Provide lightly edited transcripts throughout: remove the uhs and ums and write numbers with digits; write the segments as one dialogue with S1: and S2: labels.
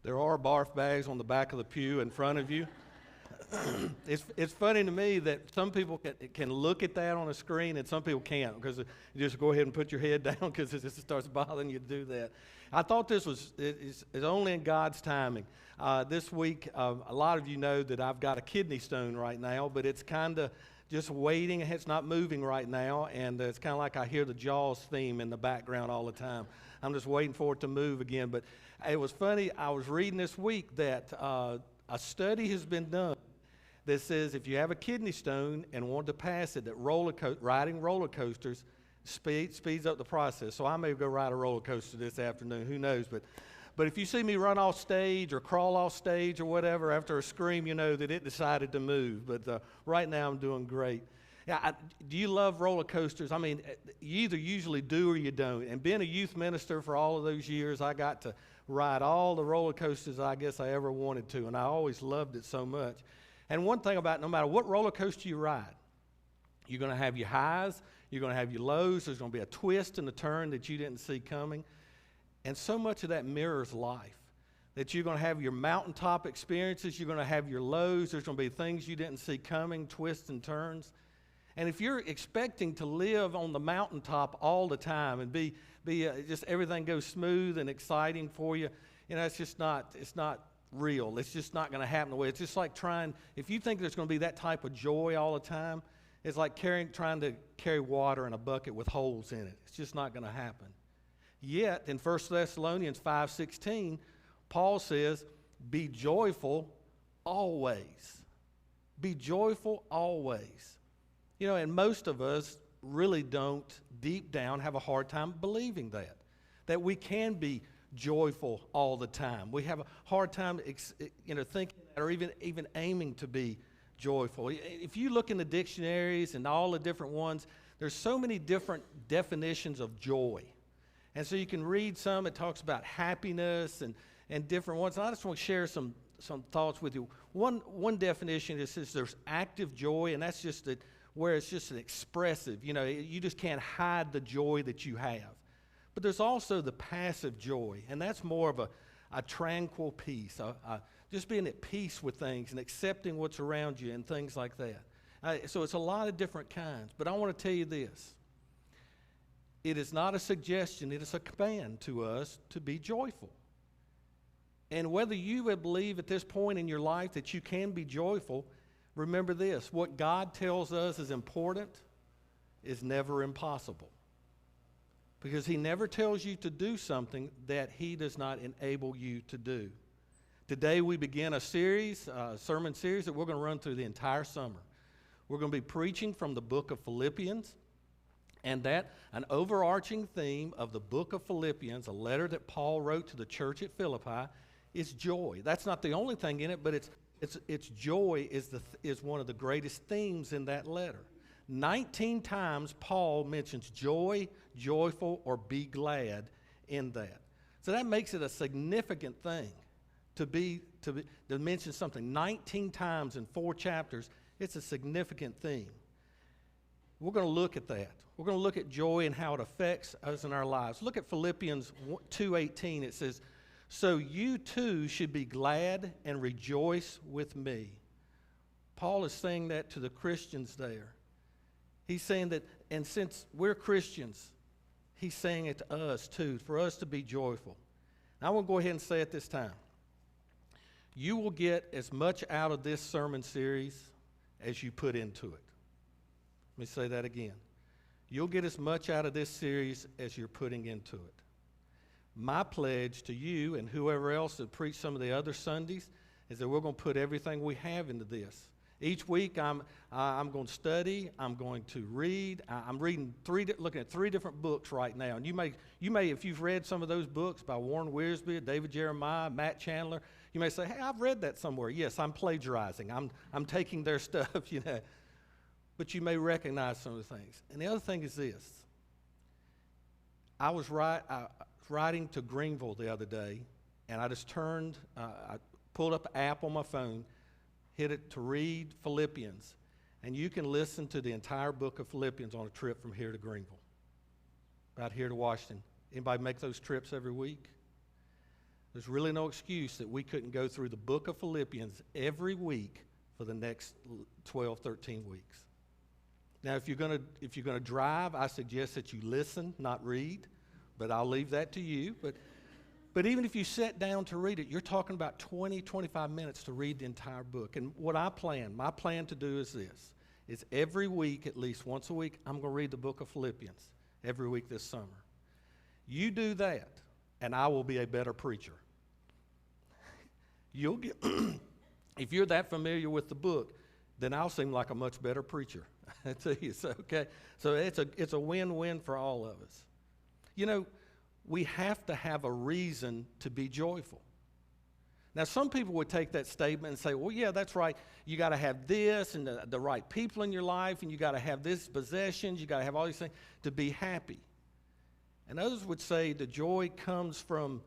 S1: There are barf bags on the back of the pew in front of you. It's funny to me that some people can look at that on a screen and some people can't, because you just go ahead and put your head down because it just starts bothering you to do that. I thought this was it's only in God's timing. This week, a lot of you know that I've got a kidney stone right now, but it's kind of just waiting. It's not moving right now, and it's kind of like I hear the Jaws theme in the background all the time. I'm just waiting for it to move again. But it was funny. I was reading this week that a study has been done that says if you have a kidney stone and want to pass it, that riding roller coasters speeds up the process. So I may go ride a roller coaster this afternoon. Who knows? But if you see me run off stage or crawl off stage or whatever after a scream, you know that it decided to move. But right now I'm doing great. Yeah, do you love roller coasters? I mean, you either usually do or you don't. And being a youth minister for all of those years, I got to ride all the roller coasters I guess I ever wanted to, and I always loved it so much. And one thing about it, no matter what roller coaster you ride, you're going to have your highs, you're going to have your lows, there's going to be a twist and a turn that you didn't see coming. And so much of that mirrors life, that you're going to have your mountaintop experiences, you're going to have your lows, there's going to be things you didn't see coming, twists and turns. And if you're expecting to live on the mountaintop all the time and be just everything goes smooth and exciting for you, you know, it's not real. It's just not going to happen the way. It's just like if you think there's going to be that type of joy all the time, it's like trying to carry water in a bucket with holes in it. It's just not going to happen. Yet, in 1 Thessalonians 5:16, Paul says, be joyful always. Be joyful always. You know, and most of us really don't, deep down, have a hard time believing that we can be joyful all the time. We have a hard time, thinking that, or even aiming to be joyful. If you look in the dictionaries and all the different ones, there's so many different definitions of joy. And so you can read some, it talks about happiness and different ones. And I just want to share some thoughts with you. One definition is says there's active joy, and that's just where it's just an expressive, you just can't hide the joy that you have. But there's also the passive joy, and that's more of a tranquil peace, just being at peace with things and accepting what's around you and things like that. So it's a lot of different kinds, but I want to tell you this. It is not a suggestion, it is a command to us to be joyful. And whether you would believe at this point in your life that you can be joyful, remember this, what God tells us is important is never impossible. Because he never tells you to do something that he does not enable you to do. Today we begin a sermon series that we're going to run through the entire summer. We're going to be preaching from the book of Philippians, and that an overarching theme of the book of Philippians, a letter that Paul wrote to the church at Philippi, is joy. That's not the only thing in it, but it's joy is one of the greatest themes in that letter. 19 times Paul mentions joy, joyful, or be glad in that. So that makes it a significant thing to mention something 19 times in 4 chapters. It's a significant theme. We're going to look at that. We're going to look at joy and how it affects us in our lives. Look at Philippians 2:18. It says, so you too should be glad and rejoice with me. Paul is saying that to the Christians there. He's saying that, and since we're Christians, he's saying it to us too, for us to be joyful. Now, I want to go ahead and say it this time. You will get as much out of this sermon series as you put into it. Let me say that again. You'll get as much out of this series as you're putting into it. My pledge to you and whoever else that preached some of the other Sundays is that we're going to put everything we have into this. Each week I'm going to study, I'm going to read. I'm looking at 3 different books right now. And you may, if you've read some of those books by Warren Wiersbe, David Jeremiah, Matt Chandler, you may say, hey, I've read that somewhere. Yes, I'm plagiarizing. I'm taking their stuff, But you may recognize some of the things. And the other thing is this. I was riding to Greenville the other day, and I just I pulled up an app on my phone, hit it to read Philippians, and you can listen to the entire book of Philippians on a trip from here to Greenville, about here to Washington. Anybody make those trips every week? There's really no excuse that we couldn't go through the book of Philippians every week for the next 12, 13 weeks. Now, if you're going to drive, I suggest that you listen, not read, but I'll leave that to you. But even if you sit down to read it, you're talking about 20, 25 minutes to read the entire book. And what my plan to do is this, is every week, at least once a week, I'm going to read the book of Philippians every week this summer. You do that, and I will be a better preacher. You'll get, if you're that familiar with the book, then I'll seem like a much better preacher. I tell you, so, okay? So it's a win-win for all of us. You know, we have to have a reason to be joyful. Now, some people would take that statement and say, well, yeah, that's right. You got to have this and the right people in your life, and you got to have this possessions, you got to have all these things to be happy. And others would say the joy comes from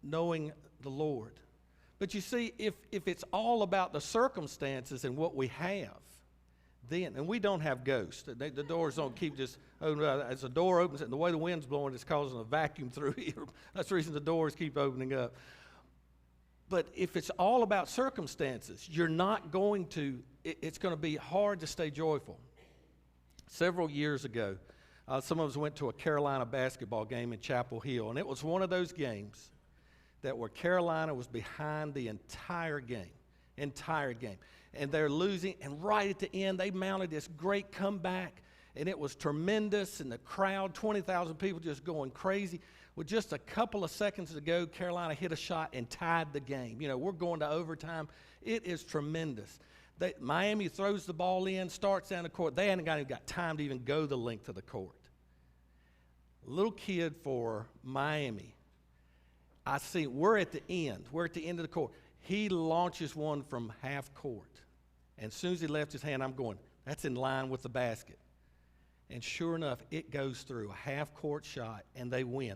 S1: knowing the Lord. But you see, if it's all about the circumstances and what we have, then, and we don't have ghosts. The doors don't keep just opening. As the door opens, and the way the wind's blowing, it's causing a vacuum through here. That's the reason the doors keep opening up. But if it's all about circumstances, you're not going to, it's going to be hard to stay joyful. Several years ago, some of us went to a Carolina basketball game in Chapel Hill, and it was one of those games that where Carolina was behind the entire game. And they're losing, and right at the end, they mounted this great comeback, and it was tremendous, and the crowd, 20,000 people just going crazy. With just a couple of seconds to go, Carolina hit a shot and tied the game. You know, we're going to overtime. It is tremendous. Miami throws the ball in, starts down the court. They hadn't even got time to even go the length of the court. Little kid for Miami. I see, we're at the end. We're at the end of the court. He launches one from half court. And as soon as he left his hand, I'm going, that's in line with the basket. And sure enough, it goes through a half-court shot, and they win.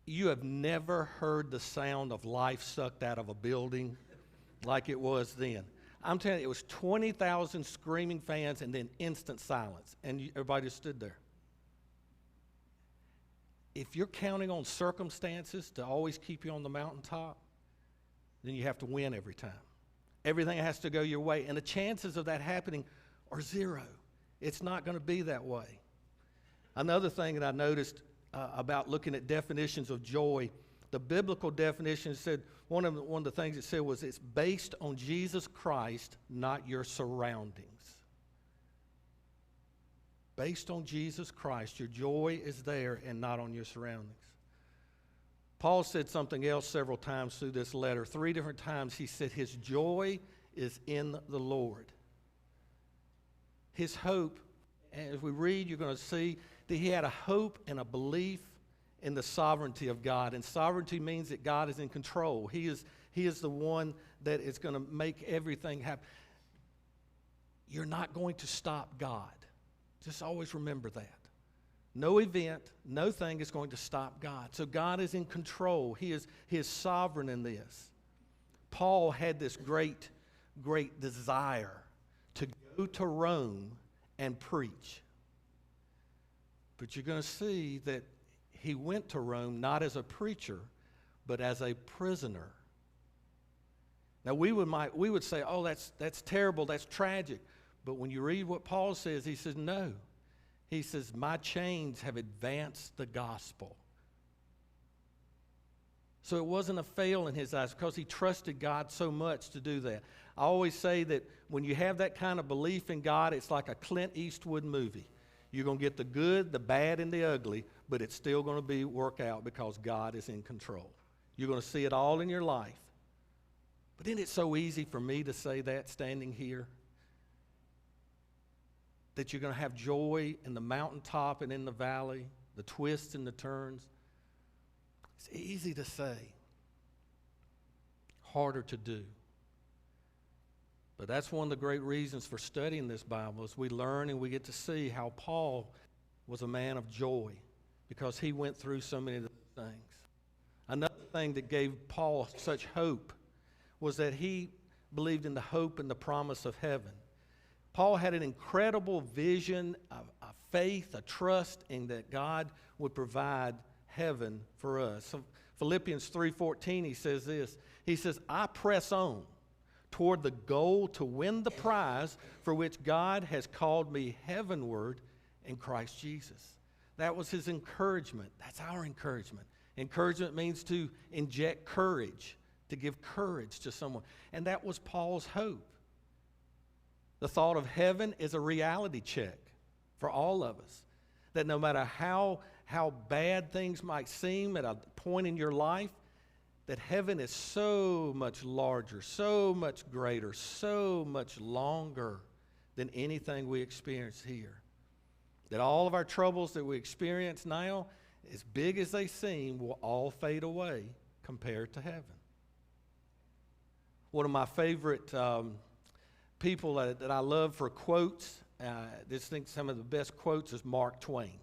S1: You have never heard the sound of life sucked out of a building like it was then. I'm telling you, it was 20,000 screaming fans and then instant silence. And everybody just stood there. If you're counting on circumstances to always keep you on the mountaintop, then you have to win every time. Everything has to go your way, and the chances of that happening are zero. It's not going to be that way. Another thing that I noticed about looking at definitions of joy, the biblical definition said, one of the things it said was it's based on Jesus Christ, not your surroundings. Based on Jesus Christ, your joy is there and not on your surroundings. Paul said something else several times through this letter. 3 different times he said his joy is in the Lord. His hope, and as we read, you're going to see that he had a hope and a belief in the sovereignty of God. And sovereignty means that God is in control. He is the one that is going to make everything happen. You're not going to stop God. Just always remember that. No event, no thing is going to stop God. So God is in control. He is sovereign in this. Paul had this great desire to go to Rome and preach. But you're going to see that he went to Rome not as a preacher, but as a prisoner. Now we would say, oh, that's terrible, that's tragic. But when you read what Paul says, he says, no. He says, my chains have advanced the gospel. So it wasn't a fail in his eyes because he trusted God so much to do that. I always say that when you have that kind of belief in God, it's like a Clint Eastwood movie. You're going to get the good, the bad, and the ugly, but it's still going to work out because God is in control. You're going to see it all in your life. But isn't it so easy for me to say that standing here? That you're going to have joy in the mountaintop and in the valley, the twists and the turns. It's easy to say, harder to do. But that's one of the great reasons for studying this Bible is we learn and we get to see how Paul was a man of joy because he went through so many of those things. Another thing that gave Paul such hope was that he believed in the hope and the promise of heaven. Paul had an incredible vision, a faith, a trust in that God would provide heaven for us. So Philippians 3:14, he says this. He says, I press on toward the goal to win the prize for which God has called me heavenward in Christ Jesus. That was his encouragement. That's our encouragement. Encouragement means to inject courage, to give courage to someone. And that was Paul's hope. The thought of heaven is a reality check for all of us. That no matter how bad things might seem at a point in your life, that heaven is so much larger, so much greater, so much longer than anything we experience here. That all of our troubles that we experience now, as big as they seem, will all fade away compared to heaven. One of my favorite people that I love for quotes, just think some of the best quotes is Mark Twain.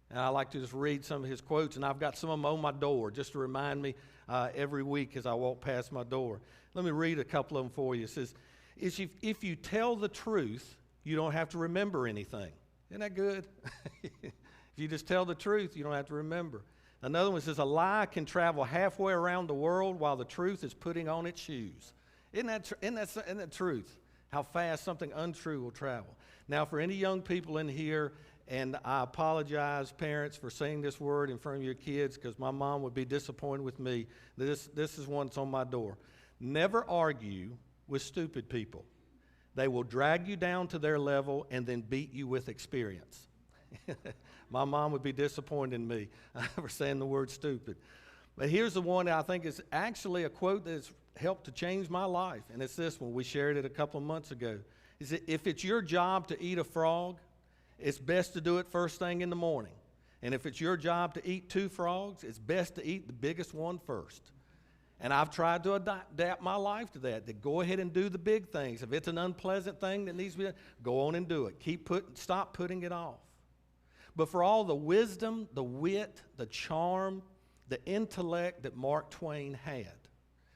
S1: And I like to just read some of his quotes, and I've got some of them on my door just to remind me every week as I walk past my door. Let me read a couple of them for you. It says, if you tell the truth, you don't have to remember anything. Isn't that good? If you just tell the truth, you don't have to remember. Another one says, a lie can travel halfway around the world while the truth is putting on its shoes. Isn't that truth? How fast something untrue will travel. Now, for any young people in here, and I apologize, parents, for saying this word in front of your kids, because my mom would be disappointed with me. This is one that's on my door. Never argue with stupid people. They will drag you down to their level and then beat you with experience. My mom would be disappointed in me for saying the word stupid. But here's the one that I think is actually a quote that's helped to change my life, and it's this one. We shared it a couple of months ago. Is that if it's your job to eat a frog, it's best to do it first thing in the morning. And if it's your job to eat 2 frogs, it's best to eat the biggest one first. And I've tried to adapt my life to that go ahead and do the big things. If it's an unpleasant thing that needs to be done, go on and do it. Stop putting it off. But for all the wisdom, the wit, the charm, the intellect that Mark Twain had,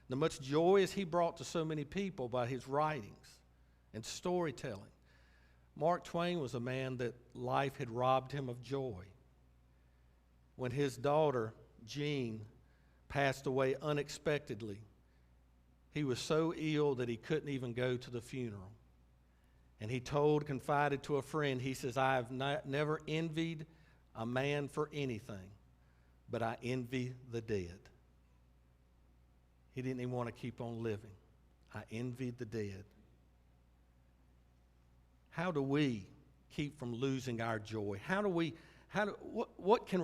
S1: the much joy as he brought to so many people by his writings and storytelling, Mark Twain was a man that life had robbed him of joy. When his daughter, Jean, passed away unexpectedly, he was so ill that he couldn't even go to the funeral. And he confided to a friend, he says, I have never envied a man for anything, but I envy the dead. He didn't even want to keep on living. I envied the dead. How do we keep from losing our joy? What can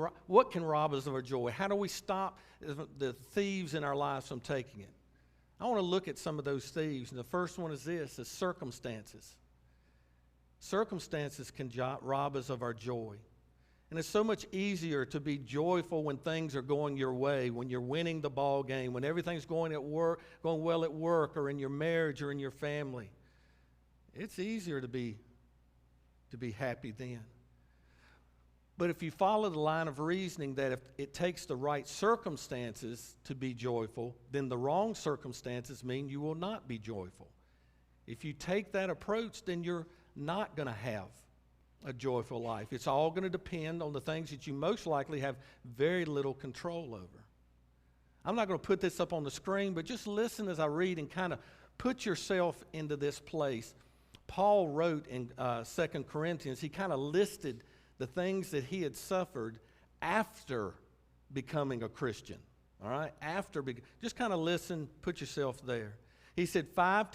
S1: rob us of our joy? How do we stop the thieves in our lives from taking it? I want to look at some of those thieves, and the first one is this: is circumstances. Circumstances can rob us of our joy. And it's so much easier to be joyful when things are going your way, when you're winning the ball game, when everything's going well at work or in your marriage or in your family. It's easier to be happy then. But if you follow the line of reasoning that if it takes the right circumstances to be joyful, then the wrong circumstances mean you will not be joyful. If you take that approach, then you're not going to have a joyful life. It's all going to depend on the things that you most likely have very little control over. I'm not going to put this up on the screen, but just listen as I read and kind of put yourself into this place. Paul wrote in 2 Corinthians, he kind of listed the things that he had suffered after becoming a Christian. All right? Just kind of listen, put yourself there. He said 5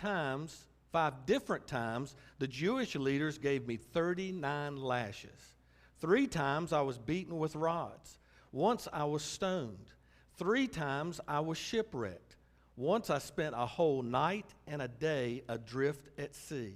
S1: different times, the Jewish leaders gave me 39 lashes. 3 times I was beaten with rods. Once I was stoned. 3 times I was shipwrecked. Once I spent a whole night and a day adrift at sea.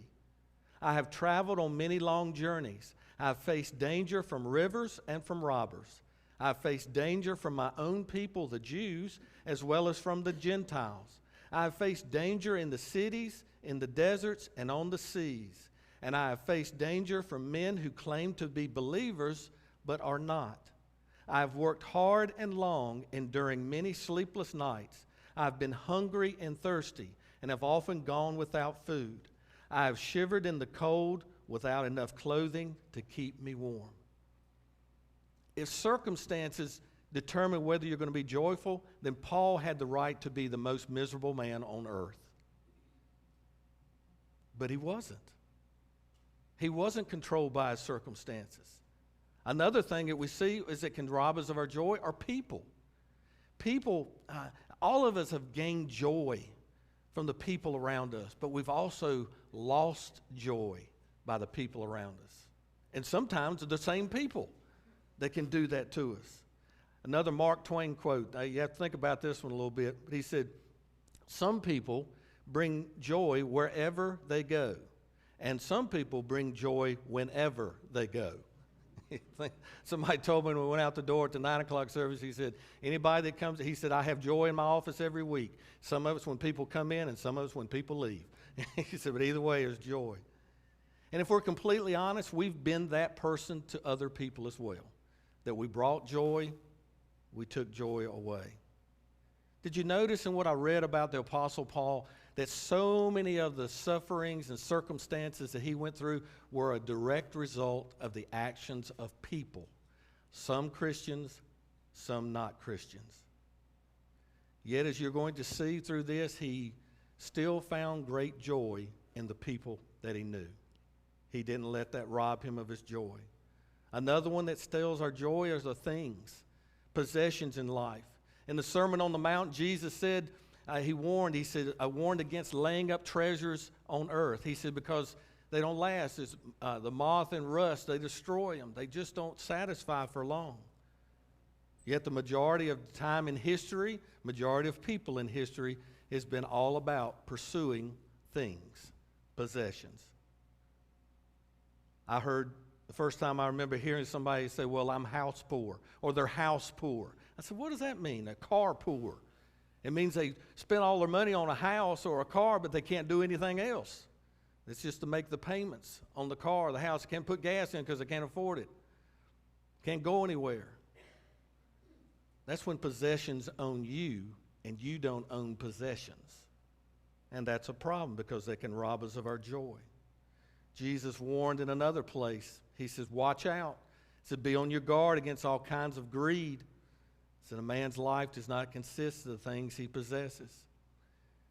S1: I have traveled on many long journeys. I have faced danger from rivers and from robbers. I have faced danger from my own people, the Jews, as well as from the Gentiles. I have faced danger in the cities, in the deserts, and on the seas. And I have faced danger from men who claim to be believers but are not. I have worked hard and long, enduring many sleepless nights. I have been hungry and thirsty, and have often gone without food. I have shivered in the cold without enough clothing to keep me warm. If circumstances determine whether you're going to be joyful, then Paul had the right to be the most miserable man on earth. But he wasn't. He wasn't controlled by his circumstances. Another thing that we see is that can rob us of our joy are people. People, all of us have gained joy from the people around us, but we've also lost joy by the people around us. And sometimes the same people that can do that to us. Another Mark Twain quote, you have to think about this one a little bit, but he said, some people bring joy wherever they go, and some people bring joy whenever they go. Somebody told me when we went out the door at the 9 o'clock service, he said, anybody that comes, he said, I have joy in my office every week. Some of us when people come in and some of us when people leave. He said, but either way, there's joy. And if we're completely honest, we've been that person to other people as well. That we brought joy, we took joy away. Did you notice in what I read about the Apostle Paul that so many of the sufferings and circumstances that he went through were a direct result of the actions of people? Some Christians, some not Christians. Yet as you're going to see through this, he still found great joy in the people that he knew. He didn't let that rob him of his joy. Another one that steals our joy is the things, possessions in life. In the Sermon on the Mount, Jesus said, he said, I warned against laying up treasures on earth. He said, because they don't last. The moth and rust, they destroy them. They just don't satisfy for long. Yet the majority of time in history, majority of people in history has been all about pursuing things, possessions. I heard the first time I remember hearing somebody say, well, I'm house poor, or they're house poor. I said, what does that mean, a car poor? It means they spend all their money on a house or a car, but they can't do anything else. It's just to make the payments on the car or the house. They can't put gas in because they can't afford it. Can't go anywhere. That's when possessions own you and you don't own possessions. And that's a problem because they can rob us of our joy. Jesus warned in another place. He says, watch out. He said, be on your guard against all kinds of greed. He said, a man's life does not consist of the things he possesses.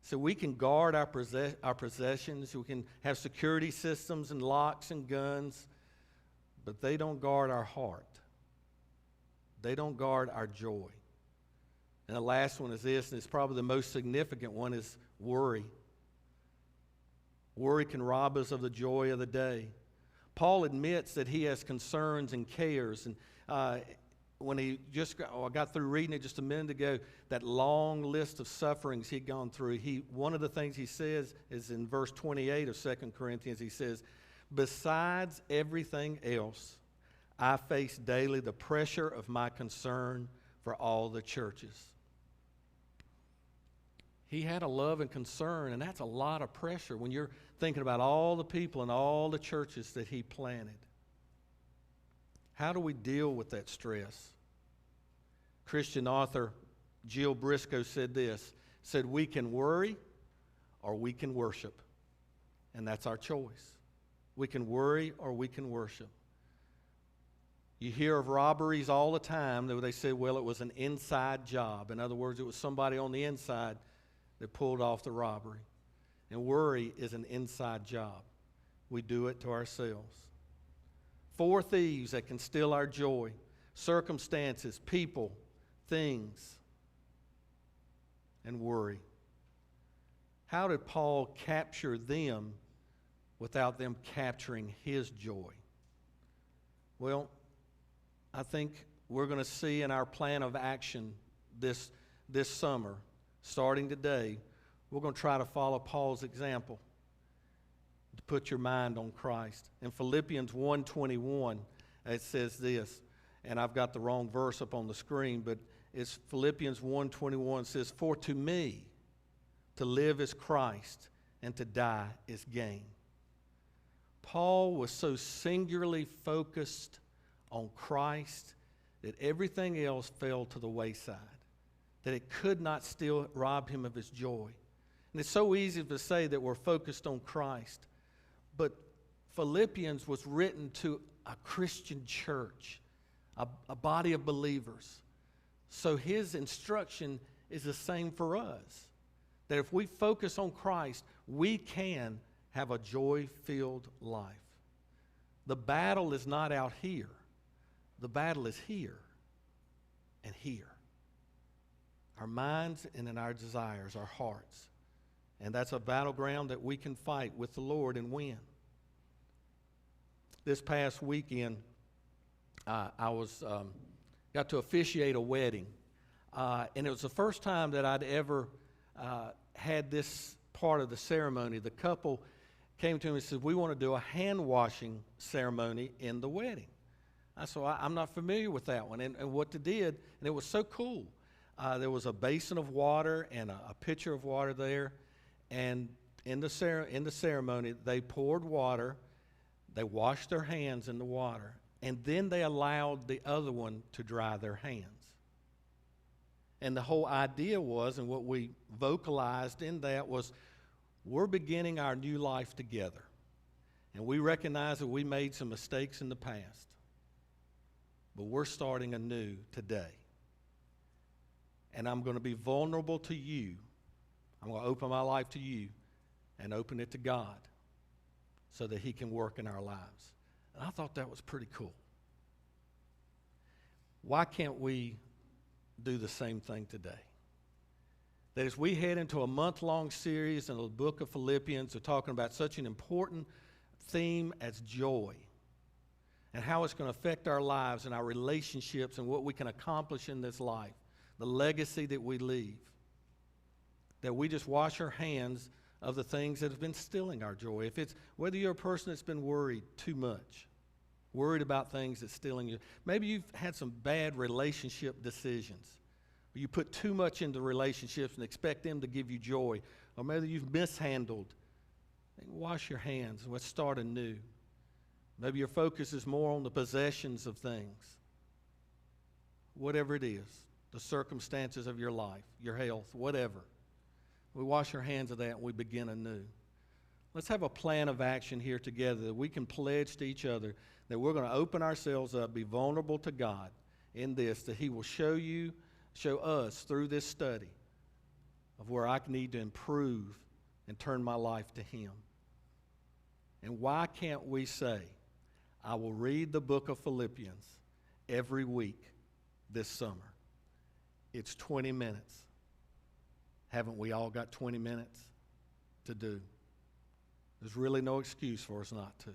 S1: So we can guard our possessions. We can have security systems and locks and guns, but they don't guard our heart. They don't guard our joy. And the last one is this, and it's probably the most significant one, is worry. Worry can rob us of the joy of the day. Paul admits that he has concerns and cares. And when I got through reading it just a minute ago, that long list of sufferings he'd gone through, one of the things he says is in verse 28 of 2 Corinthians, he says, besides everything else, I face daily the pressure of my concern for all the churches. He had a love and concern, and that's a lot of pressure when you're thinking about all the people and all the churches that he planted. How do we deal with that stress? Christian author Jill Briscoe said this, said we can worry or we can worship, and that's our choice. We can worry or we can worship. You hear of robberies all the time that they say, well, it was an inside job. In other words, it was somebody on the inside that pulled off the robbery. And worry is an inside job. We do it to ourselves. 4 thieves that can steal our joy: circumstances, people, things, and worry. How did Paul capture them without them capturing his joy? Well, I think we're going to see in our plan of action this summer, starting today, we're going to try to follow Paul's example to put your mind on Christ. In Philippians 1:21, it says this, and I've got the wrong verse up on the screen, but it's Philippians 1:21 says, for to me to live is Christ and to die is gain. Paul was so singularly focused on Christ that everything else fell to the wayside, that it could not still rob him of his joy. And it's so easy to say that we're focused on Christ, but Philippians was written to a Christian church, a body of believers So his instruction is the same for us. That if we focus on Christ, we can have a joy-filled life. The battle is not out here. The battle is here and here. Our minds and in our desires, our hearts. And that's a battleground that we can fight with the Lord and win. This past weekend, I got to officiate a wedding. And it was the first time that I'd ever had this part of the ceremony. The couple came to me and said, we want to do a hand washing ceremony in the wedding. I said, I'm not familiar with that one. And what they did, and it was so cool, there was a basin of water and a pitcher of water there. And in the ceremony, they poured water, they washed their hands in the water, and then they allowed the other one to dry their hands. And the whole idea was, and what we vocalized in that was, we're beginning our new life together. And we recognize that we made some mistakes in the past. But we're starting anew today. And I'm going to be vulnerable to you. I'm going to open my life to you and open it to God so that he can work in our lives. And I thought that was pretty cool. Why can't we do the same thing today? That as we head into a month-long series in the book of Philippians, we're talking about such an important theme as joy and how it's going to affect our lives and our relationships and what we can accomplish in this life, the legacy that we leave, that we just wash our hands of the things that have been stealing our joy. If it's whether you're a person that's been worried too much, worried about things that's stealing you, maybe you've had some bad relationship decisions. You put too much into relationships and expect them to give you joy. Or maybe you've mishandled. Wash your hands. Let's start anew. Maybe your focus is more on the possessions of things. Whatever it is, the circumstances of your life, your health, whatever. We wash our hands of that and we begin anew. Let's have a plan of action here together that we can pledge to each other that we're going to open ourselves up, be vulnerable to God in this, that he will show us through this study of where I need to improve and turn my life to him. And why can't we say, I will read the book of Philippians every week this summer? It's 20 minutes. Haven't we all got 20 minutes to do? There's really no excuse for us not to.